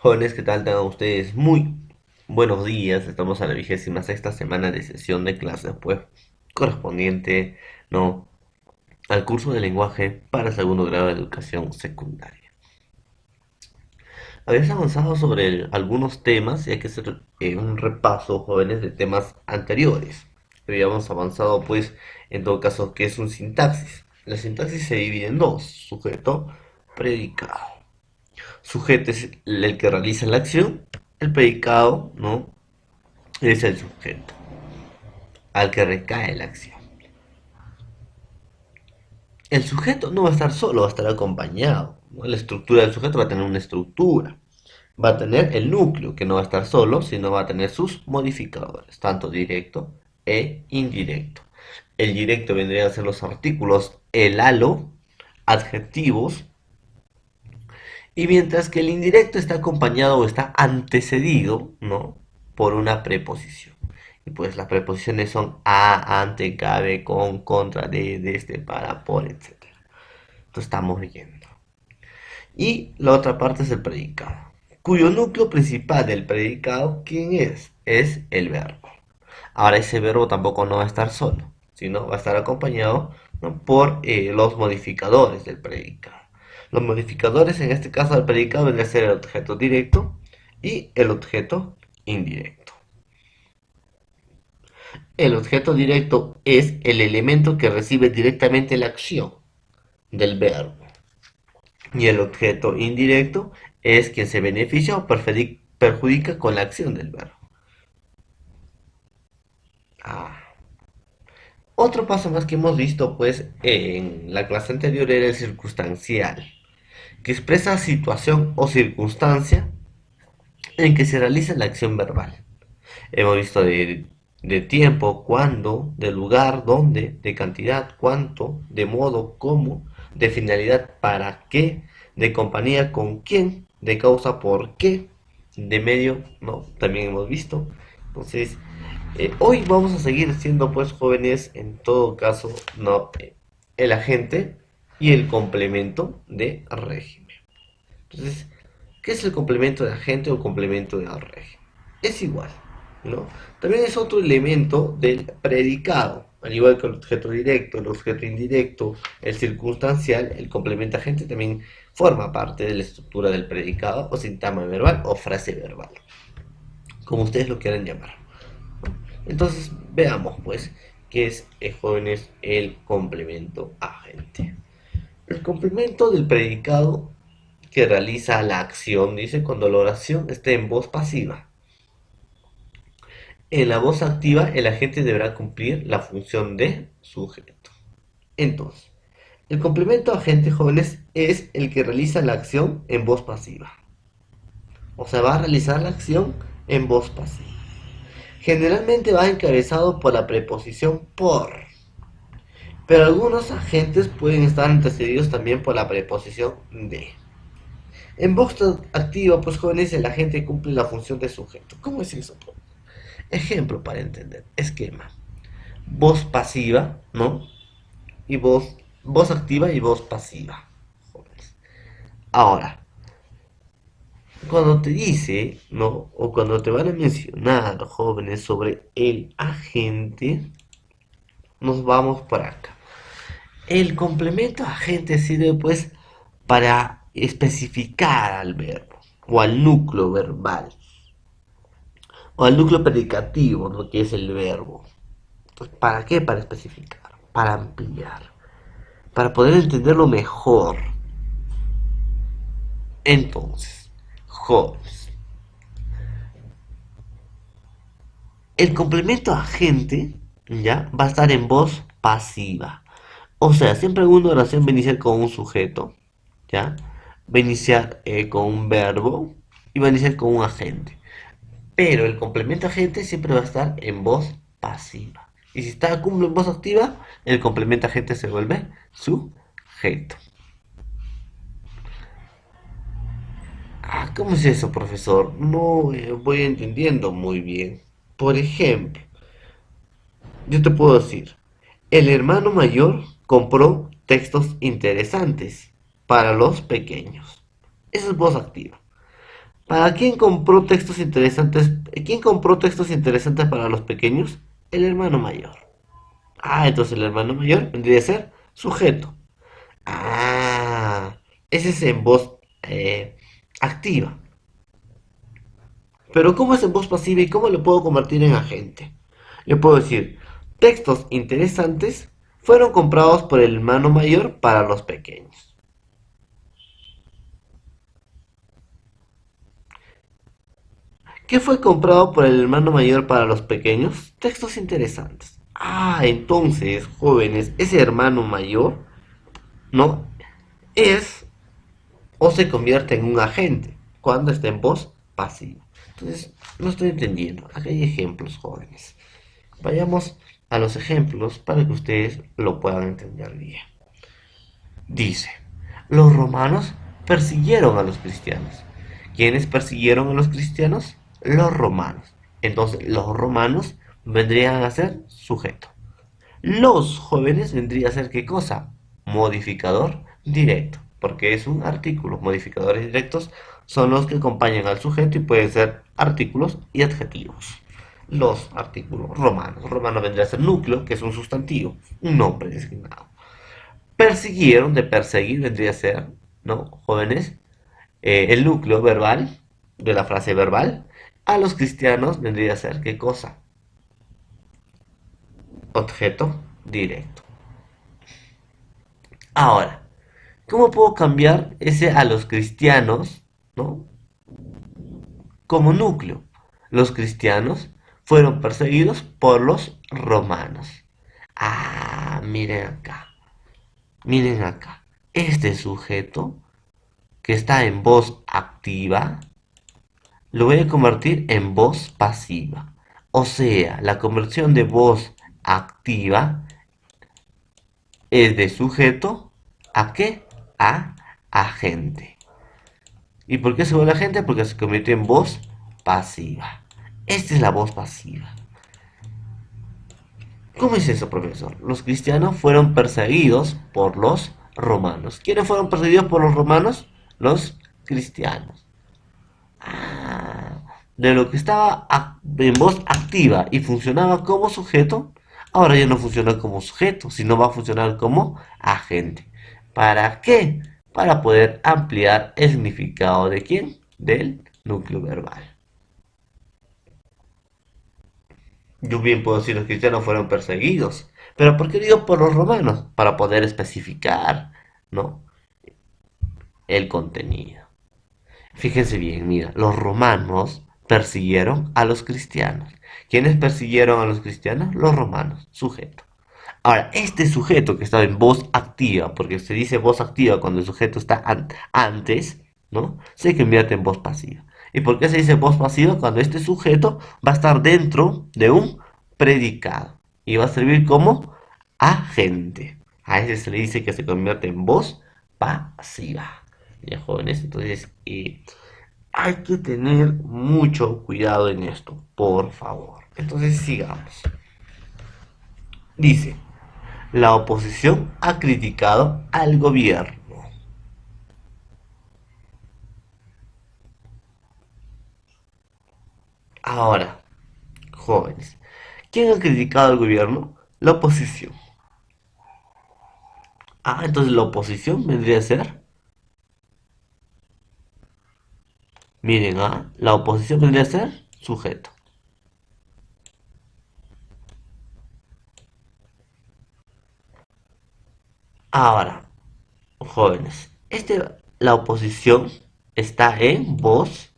Jóvenes, ¿qué tal? Tengan ustedes muy buenos días. Estamos a la 26ª semana de sesión de clases, pues correspondiente, ¿no?, al curso de lenguaje para segundo grado de educación secundaria. Habías avanzado sobre algunos temas y hay que hacer un repaso, jóvenes, de temas anteriores. Habíamos avanzado, pues, en todo caso, ¿qué es un sintaxis? La sintaxis se divide en dos: sujeto, predicado. Sujeto es el que realiza la acción, el predicado, ¿no?, es el sujeto al que recae la acción. El sujeto no va a estar solo, va a estar acompañado, ¿no? La estructura del sujeto va a tener una estructura. Va a tener el núcleo, que no va a estar solo, sino va a tener sus modificadores, tanto directo e indirecto. El directo vendría a ser los artículos, el halo, adjetivos, y mientras que el indirecto está acompañado o está antecedido, ¿no?, por una preposición. Y pues las preposiciones son a, ante, cabe, con, contra, de, desde, para, por, etc. Entonces estamos viendo. Y la otra parte es el predicado, cuyo núcleo principal del predicado, ¿quién es? Es el verbo. Ahora ese verbo tampoco no va a estar solo, sino va a estar acompañado, ¿no?, por los modificadores del predicado. Los modificadores en este caso del predicado vendría a ser el objeto directo y el objeto indirecto. El objeto directo es el elemento que recibe directamente la acción del verbo. Y el objeto indirecto es quien se beneficia o perjudica con la acción del verbo. Ah. Otro paso más que hemos visto, pues, en la clase anterior era el circunstancial, que expresa situación o circunstancia en que se realiza la acción verbal. Hemos visto de tiempo, cuándo, de lugar, dónde, de cantidad, cuánto, de modo, cómo, de finalidad, para qué, de compañía, con quién, de causa, por qué, de medio, no, también hemos visto. Entonces, hoy vamos a seguir siendo, pues, jóvenes, en todo caso, no, el agente y el complemento de régimen. Entonces, ¿qué es el complemento de agente o complemento de régimen? Es igual, ¿no? También es otro elemento del predicado, al igual que el objeto directo, el objeto indirecto, el circunstancial. El complemento agente también forma parte de la estructura del predicado o sintagma verbal o frase verbal, como ustedes lo quieran llamar. Entonces, veamos, pues, qué es, jóvenes, el complemento agente. El complemento del predicado que realiza la acción, dice, cuando la oración esté en voz pasiva. En la voz activa, el agente deberá cumplir la función de sujeto. Entonces, el complemento agente, jóvenes, es el que realiza la acción en voz pasiva. O sea, va a realizar la acción en voz pasiva. Generalmente va encabezado por la preposición por, pero algunos agentes pueden estar antecedidos también por la preposición de. En voz activa, pues, jóvenes, el agente cumple la función de sujeto. ¿Cómo es eso? Ejemplo para entender. Esquema. Voz pasiva, ¿no? Y voz activa y voz pasiva, jóvenes. Ahora, cuando te dice, ¿no?, o cuando te van a mencionar, jóvenes, sobre el agente, nos vamos para acá. El complemento agente sirve, pues, para especificar al verbo o al núcleo verbal o al núcleo predicativo, lo que es el verbo. Entonces, ¿para qué? Para especificar, para ampliar, para poder entenderlo mejor. Entonces, jóvenes, el complemento agente, ya, va a estar en voz pasiva. O sea, siempre en una oración va a iniciar con un sujeto, ya, va a iniciar con un verbo y va a iniciar con un agente. Pero el complemento agente siempre va a estar en voz pasiva. Y si está cumple en voz activa, el complemento agente se vuelve sujeto. Ah, ¿cómo es eso, profesor? No voy entendiendo muy bien. Por ejemplo, yo te puedo decir, el hermano mayor compró textos interesantes para los pequeños. Esa es voz activa. ¿Para quién compró textos interesantes? ¿Quién compró textos interesantes para los pequeños? El hermano mayor. Ah, entonces el hermano mayor vendría a ser sujeto. Ah, ese es en voz activa. Pero ¿cómo es en voz pasiva y cómo lo puedo convertir en agente? Yo puedo decir, textos interesantes fueron comprados por el hermano mayor para los pequeños. ¿Qué fue comprado por el hermano mayor para los pequeños? Textos interesantes. Ah, entonces, jóvenes, ese hermano mayor, ¿no? Es o se convierte en un agente cuando está en voz pasiva. Entonces, no estoy entendiendo. Acá hay ejemplos, jóvenes. Vayamos a los ejemplos para que ustedes lo puedan entender bien. Dice, los romanos persiguieron a los cristianos. ¿Quiénes persiguieron a los cristianos? Los romanos. Entonces, los romanos vendrían a ser sujeto. Los jóvenes vendría a ser ¿qué cosa? Modificador directo, porque es un artículo. Modificadores directos son los que acompañan al sujeto y pueden ser artículos y adjetivos. Los artículos romanos. Romano vendría a ser núcleo, que es un sustantivo, un nombre designado. Persiguieron, de perseguir vendría a ser, ¿no? Jóvenes, el núcleo verbal de la frase verbal. A los cristianos vendría a ser ¿qué cosa? Objeto directo. Ahora, ¿cómo puedo cambiar ese a los cristianos, ¿no? Como núcleo? Los cristianos fueron perseguidos por los romanos. Ah, miren acá, miren acá. Este sujeto que está en voz activa, lo voy a convertir en voz pasiva. O sea, la conversión de voz activa es de sujeto a qué? A agente. ¿Y por qué se vuelve agente? Porque se convirtió en voz pasiva. Esta es la voz pasiva. ¿Cómo es eso, profesor? Los cristianos fueron perseguidos por los romanos. ¿Quiénes fueron perseguidos por los romanos? Los cristianos. Ah, de lo que estaba en voz activa y funcionaba como sujeto, ahora ya no funciona como sujeto, sino va a funcionar como agente. ¿Para qué? Para poder ampliar el significado de quién? Del núcleo verbal. Yo bien puedo decir los cristianos fueron perseguidos, pero ¿por qué digo por los romanos? Para poder especificar, ¿no? El contenido. Fíjense bien, mira, los romanos persiguieron a los cristianos. ¿Quiénes persiguieron a los cristianos? Los romanos, sujeto. Ahora, este sujeto que está en voz activa, porque se dice voz activa cuando el sujeto está antes, ¿no? Se convierte en voz pasiva. ¿Y por qué se dice voz pasiva? Cuando este sujeto va a estar dentro de un predicado y va a servir como agente. A ese se le dice que se convierte en voz pasiva. Ya, jóvenes, entonces hay que tener mucho cuidado en esto, por favor. Entonces sigamos. Dice, la oposición ha criticado al gobierno. Ahora, jóvenes, ¿quién ha criticado al gobierno? La oposición. Ah, entonces la oposición vendría a ser, miren, la oposición vendría a ser sujeto. Ahora, jóvenes, la oposición está en voz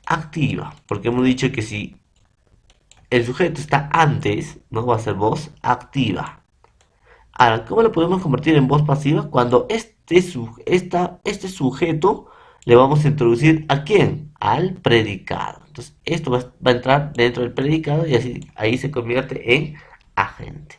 activa, porque hemos dicho que si el sujeto está antes, no va a ser voz activa. Ahora, ¿cómo lo podemos convertir en voz pasiva? Cuando este sujeto le vamos a introducir ¿a quién? Al predicado. Entonces, esto va a entrar dentro del predicado y así ahí se convierte en agente.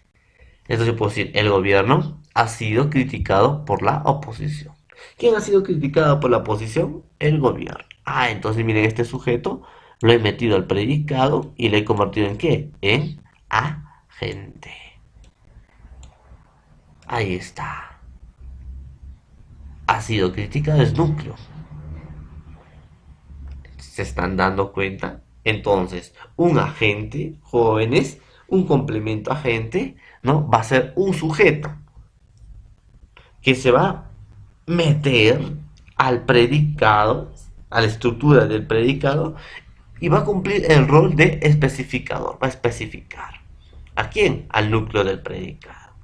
Entonces, yo puedo decir, el gobierno ha sido criticado por la oposición. ¿Quién ha sido criticado por la oposición? El gobierno. Ah, entonces miren, este sujeto lo he metido al predicado y le he convertido en ¿qué? En agente. Ahí está. Ha sido criticado es núcleo. ¿Se están dando cuenta? Entonces, un agente, jóvenes, un complemento agente, ¿no? Va a ser un sujeto que se va a meter al predicado, a la estructura del predicado, y va a cumplir el rol de especificador, va a especificar. ¿A quién? Al núcleo del predicado.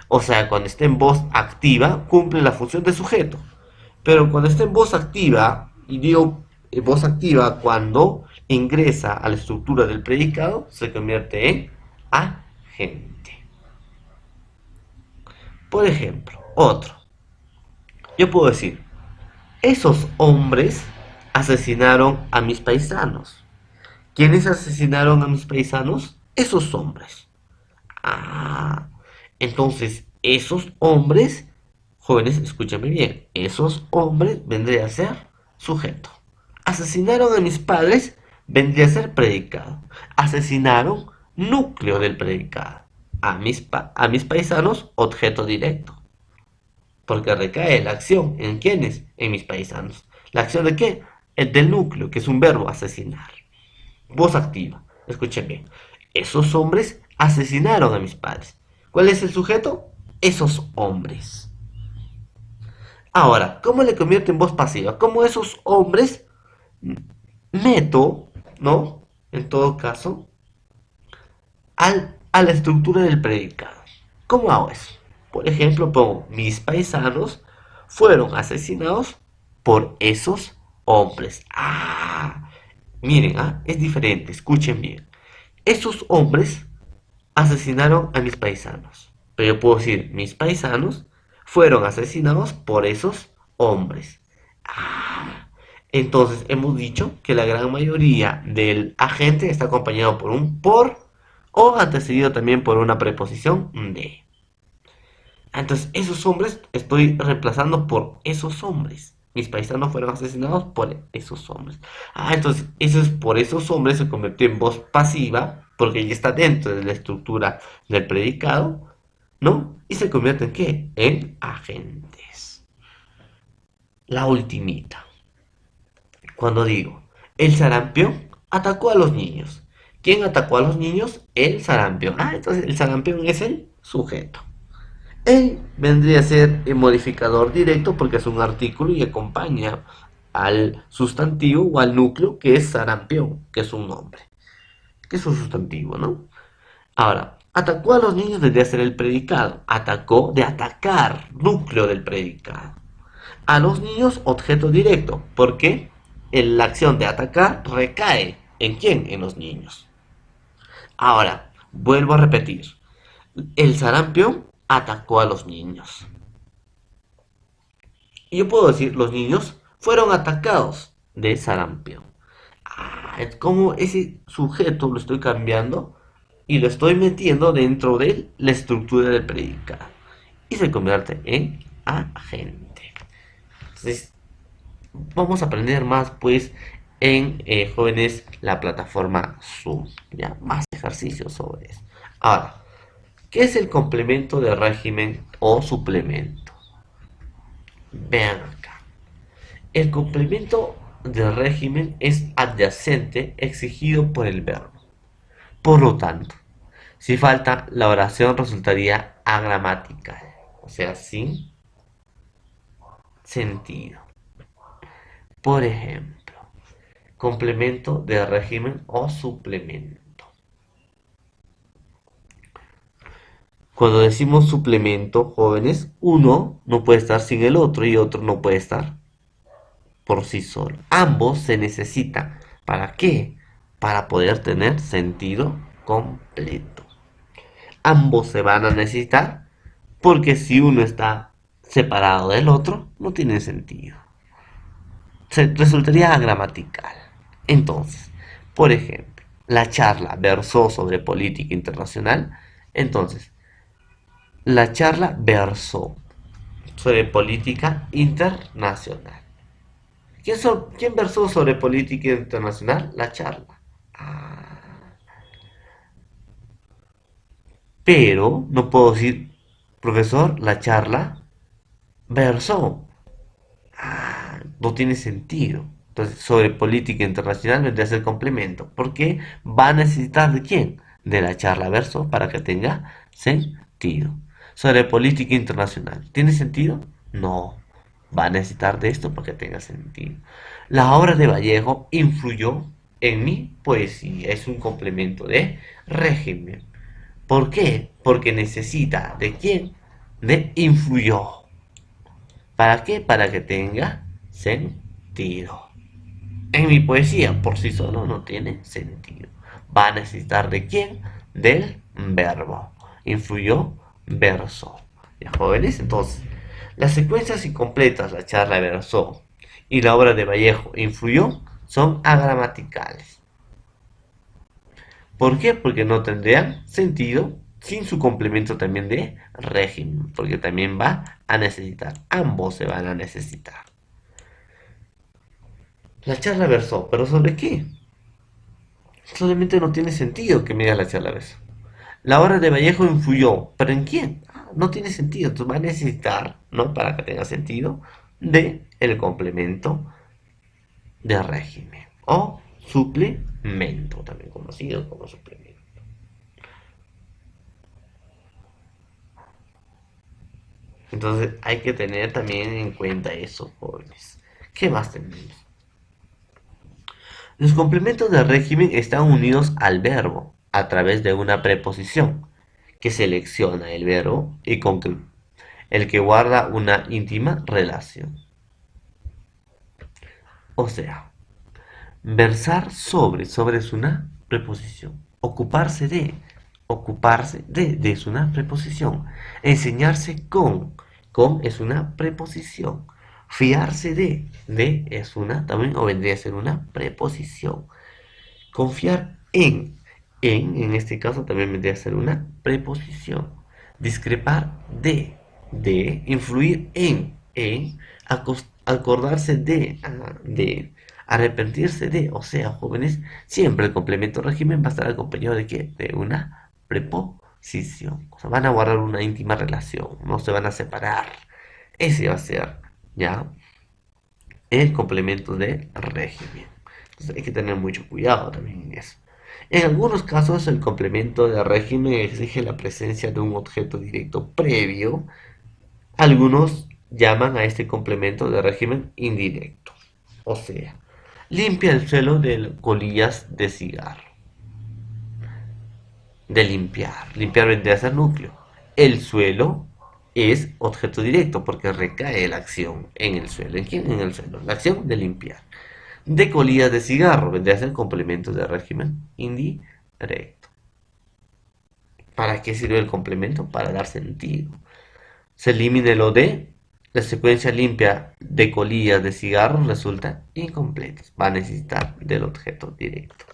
O sea, cuando esté en voz activa, cumple la función de sujeto. Pero cuando esté en voz activa, y digo voz activa cuando ingresa a la estructura del predicado, se convierte en agente. Por ejemplo, otro. Yo puedo decir, esos hombres asesinaron a mis paisanos. ¿Quiénes asesinaron a mis paisanos? Esos hombres. Ah, entonces esos hombres, jóvenes, escúchame bien, esos hombres vendría a ser sujeto. Asesinaron a mis padres, vendría a ser predicado. Asesinaron, núcleo del predicado. A mis paisanos, objeto directo. Porque recae la acción en quiénes, en mis paisanos. ¿La acción de qué? El del núcleo, que es un verbo, asesinar. Voz activa. Escuchen bien. Esos hombres asesinaron a mis padres. ¿Cuál es el sujeto? Esos hombres. Ahora, ¿cómo le convierto en voz pasiva? ¿Cómo esos hombres meto, ¿no? En todo caso, a la estructura del predicado. ¿Cómo hago eso? Por ejemplo, pongo, mis paisanos fueron asesinados por esos hombres. Ah, miren, es diferente, escuchen bien. Esos hombres asesinaron a mis paisanos. Pero yo puedo decir, mis paisanos fueron asesinados por esos hombres. Ah, entonces hemos dicho que la gran mayoría del agente está acompañado por un por o antecedido también por una preposición de. Entonces esos hombres estoy reemplazando por esos hombres. Mis paisanos fueron asesinados por esos hombres. Entonces eso es por esos hombres se convirtió en voz pasiva porque ya está dentro de la estructura del predicado, ¿no? Y se convierte en ¿qué? En agentes. La ultimita. Cuando digo, el sarampión atacó a los niños. ¿Quién atacó a los niños? El sarampión. Entonces el sarampión es el sujeto. Él vendría a ser el modificador directo porque es un artículo y acompaña al sustantivo o al núcleo que es sarampión, que es un nombre, que es un sustantivo, ¿no? Ahora, atacó a los niños vendría a ser el predicado. Atacó de atacar, núcleo del predicado. A los niños, objeto directo, porque la acción de atacar recae ¿en quién? En los niños. Ahora, vuelvo a repetir. El sarampión atacó a los niños. Y yo puedo decir, los niños fueron atacados de sarampión. Es como ese sujeto lo estoy cambiando y lo estoy metiendo dentro de la estructura del predicado. Y se convierte en agente. Entonces, vamos a aprender más pues en jóvenes la plataforma Zoom. Ya, más ejercicios sobre eso. Ahora, ¿qué es el complemento de régimen o suplemento? Vean acá. El complemento del régimen es adyacente exigido por el verbo. Por lo tanto, si falta, la oración resultaría agramatical, o sea, sin sentido. Por ejemplo, complemento de régimen o suplemento. Cuando decimos suplemento, jóvenes, uno no puede estar sin el otro y otro no puede estar por sí solo. Ambos se necesitan. ¿Para qué? Para poder tener sentido completo. Ambos se van a necesitar porque si uno está separado del otro, no tiene sentido. Resultaría gramatical. Entonces, por ejemplo, la charla versó sobre política internacional. Entonces, la charla versó sobre política internacional. ¿Quién versó sobre política internacional? La charla. Ah, pero no puedo decir, profesor, la charla versó. No tiene sentido. Entonces, sobre política internacional vendría a ser complemento. Porque va a necesitar de quién? De la charla verso para que tenga sentido. Sobre política internacional. ¿Tiene sentido? No. Va a necesitar de esto para que tenga sentido. La obra de Vallejo influyó en mi poesía. Es un complemento de régimen. ¿Por qué? Porque necesita de quién? De influyó. ¿Para qué? Para que tenga sentido. En mi poesía por sí solo no tiene sentido. Va a necesitar de quién? Del verbo. Influyó verso. ¿Ya, jóvenes? Entonces, las secuencias incompletas, la charla verso y la obra de Vallejo influyó, son agramaticales. ¿Por qué? Porque no tendrían sentido sin su complemento también de régimen, porque también va a necesitar, ambos se van a necesitar. La charla versó, ¿pero sobre qué? Solamente no tiene sentido que me digas la charla versó. La obra de Vallejo influyó, ¿pero en quién? No tiene sentido, entonces va a necesitar, ¿no? Para que tenga sentido, de el complemento de régimen o suplemento, también conocido como suplemento. Entonces hay que tener también en cuenta eso, jóvenes. ¿Qué más tenemos? Los complementos de régimen están unidos al verbo a través de una preposición que selecciona el verbo y con el que guarda una íntima relación. O sea, versar sobre es una preposición. Ocuparse de es una preposición. Enseñarse con es una preposición. Fiarse de es una, también o vendría a ser una preposición. Confiar en este caso también vendría a ser una preposición. Discrepar de, influir en, acordarse de, arrepentirse de, o sea, jóvenes, siempre el complemento régimen va a estar acompañado de qué? De una preposición. O sea, van a guardar una íntima relación, no se van a separar. Ese va a ser, ¿ya? El complemento de régimen. Entonces hay que tener mucho cuidado también en eso. En algunos casos el complemento de régimen exige la presencia de un objeto directo previo. Algunos llaman a este complemento de régimen indirecto. O sea, limpia el suelo de colillas de cigarro. De limpiar. Limpiar vendría a ser núcleo. El suelo es objeto directo porque recae la acción en el suelo. ¿En quién? En el suelo. La acción de limpiar. De colillas de cigarro vendría a ser complemento de régimen indirecto. ¿Para qué sirve el complemento? Para dar sentido. Se elimina lo de, la secuencia limpia de colillas de cigarro resulta incompleta. Va a necesitar del objeto directo.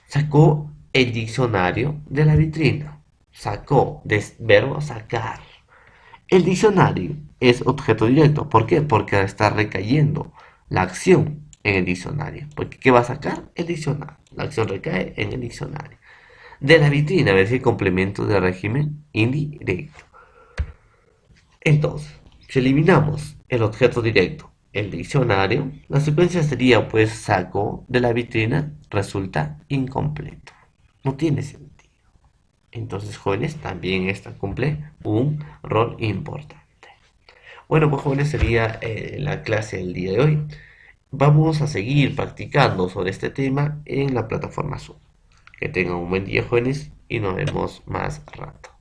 Sacó el diccionario de la vitrina. Sacó, verbo sacar. El diccionario es objeto directo. ¿Por qué? Porque está recayendo la acción en el diccionario. Porque ¿qué va a sacar? El diccionario. La acción recae en el diccionario. De la vitrina, a ver si complemento de régimen indirecto. Entonces, si eliminamos el objeto directo, el diccionario, la secuencia sería pues saco de la vitrina, resulta incompleto. No tiene sentido. Entonces, jóvenes, también esta cumple un rol importante. Bueno, pues jóvenes, sería la clase del día de hoy. Vamos a seguir practicando sobre este tema en la plataforma Zoom. Que tengan un buen día, jóvenes, y nos vemos más rato.